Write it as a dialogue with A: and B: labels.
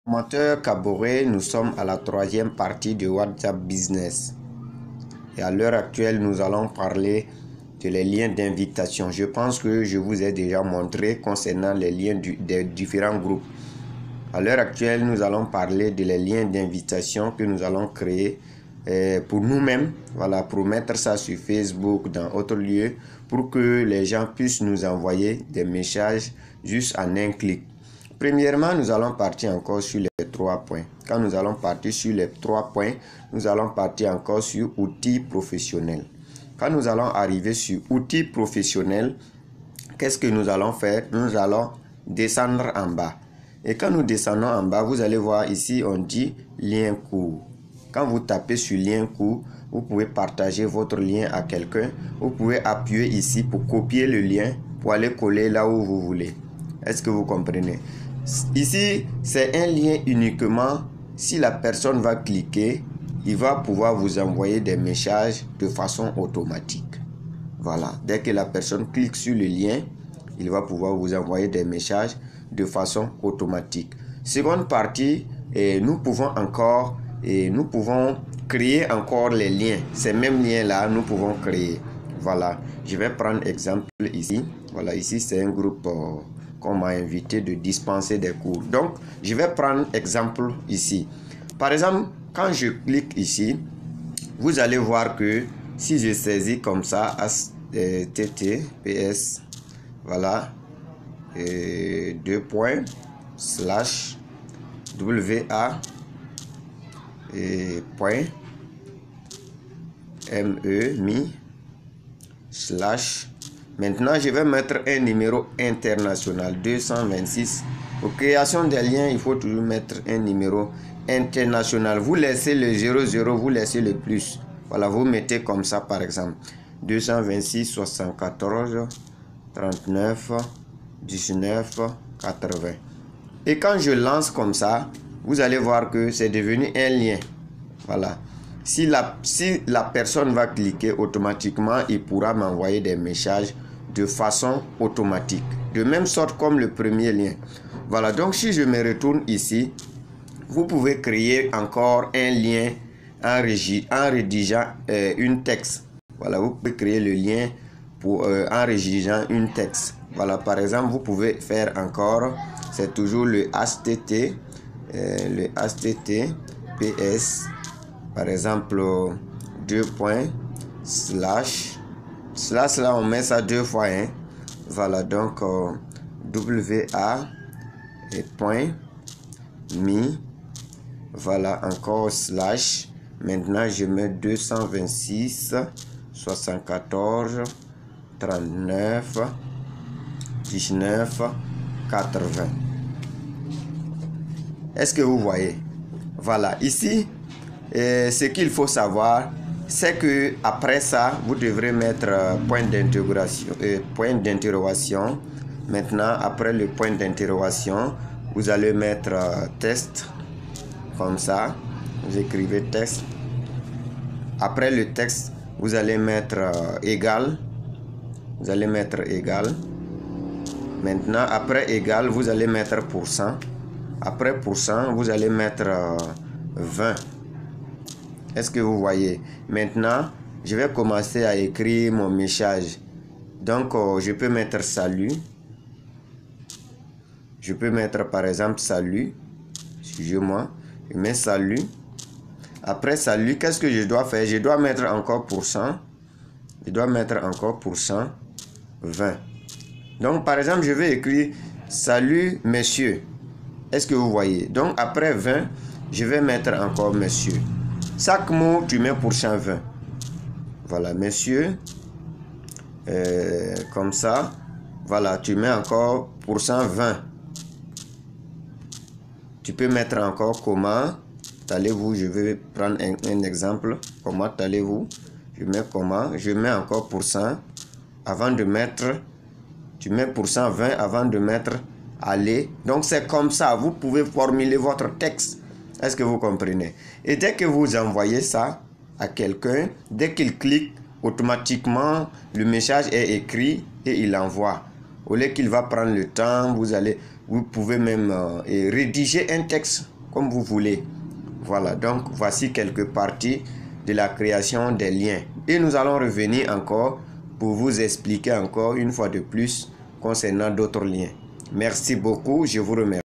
A: Formateur Kaboré, nous sommes à la troisième partie de WhatsApp Business. Et à l'heure actuelle, nous allons parler de les liens d'invitation. Je pense que je vous ai déjà montré concernant les liens des différents groupes. À l'heure actuelle, nous allons parler de les liens d'invitation que nous allons créer pour nous-mêmes, voilà, pour mettre ça sur Facebook, dans autres lieux, pour que les gens puissent nous envoyer des messages juste en un clic. Premièrement, nous allons partir encore sur les 3 points. Quand nous allons partir sur les 3 points, nous allons partir encore sur outils professionnels. Quand nous allons arriver sur outils professionnels, qu'est-ce que nous allons faire? Nous allons descendre en bas. Et quand nous descendons en bas, vous allez voir ici, on dit lien court. Quand vous tapez sur lien court, vous pouvez partager votre lien à quelqu'un. Vous pouvez appuyer ici pour copier le lien, pour aller coller là où vous voulez. Est-ce que vous comprenez? Ici, c'est un lien uniquement si la personne va cliquer, il va pouvoir vous envoyer des messages de façon automatique. Voilà, dès que la personne clique sur le lien, il va pouvoir vous envoyer des messages de façon automatique. Seconde partie, nous pouvons créer encore les liens. Ces mêmes liens-là, nous pouvons créer. Voilà, je vais prendre exemple ici. Voilà, ici c'est un groupe qu'on m'a invité de dispenser des cours. Donc, je vais prendre exemple ici. Par exemple, quand je clique ici, vous allez voir que si je saisis comme ça, https, voilà, 2 points, slash, wa, point, me, slash. Maintenant, je vais mettre un numéro international, 226. Pour création des liens, il faut toujours mettre un numéro international. Vous laissez le 00, vous laissez le plus. Voilà, vous mettez comme ça, par exemple. 226, 74, 39, 19, 80. Et quand je lance comme ça, vous allez voir que c'est devenu un lien. Voilà. Si la personne va cliquer automatiquement, il pourra m'envoyer des messages de façon automatique. De même sorte comme le premier lien. Voilà, donc si je me retourne ici, vous pouvez créer encore un lien en rédigeant une texte. Voilà, vous pouvez créer le lien en rédigeant une texte. Voilà, par exemple, vous pouvez faire encore, c'est toujours le HTTPS. Par exemple, 2 points, slash là, on met ça 2 fois. Hein. Voilà, donc, WA et point, mi, voilà, encore slash. Maintenant, je mets 226, 74, 39, 19, 80. Est-ce que vous voyez? Voilà, ici, ce qu'il faut savoir, c'est que après ça, vous devrez mettre point d'interrogation. Maintenant, après le point d'interrogation, vous allez mettre test, comme ça. Vous écrivez test. Après le texte, vous allez mettre égal. Vous allez mettre égal. Maintenant, après égal, vous allez mettre pourcent. Après pourcent, vous allez mettre 20. Est-ce que vous voyez? Maintenant, je vais commencer à écrire mon message. Donc, je peux mettre salut. Je peux mettre par exemple salut. Excusez-moi. Je mets salut. Après salut, qu'est-ce que je dois faire? Je dois mettre encore pourcent. Je dois mettre encore pourcent 20. Donc, par exemple, je vais écrire salut monsieur. Est-ce que vous voyez? Donc, après 20, je vais mettre encore monsieur. Chaque mot, tu mets pourcent 20. Voilà, monsieur. Comme ça. Voilà, tu mets encore pourcent 20. Tu peux mettre encore comment allez-vous. Je vais prendre un exemple. Comment allez-vous? Je mets comment. Je mets encore pourcent. Avant de mettre, tu mets pourcent 20 avant de mettre aller. Donc, c'est comme ça. Vous pouvez formuler votre texte. Est-ce que vous comprenez? Et dès que vous envoyez ça à quelqu'un, dès qu'il clique, automatiquement, le message est écrit et il envoie. Au lieu qu'il va prendre le temps, vous pouvez même rédiger un texte comme vous voulez. Voilà, donc voici quelques parties de la création des liens. Et nous allons revenir encore pour vous expliquer encore une fois de plus concernant d'autres liens. Merci beaucoup, je vous remercie.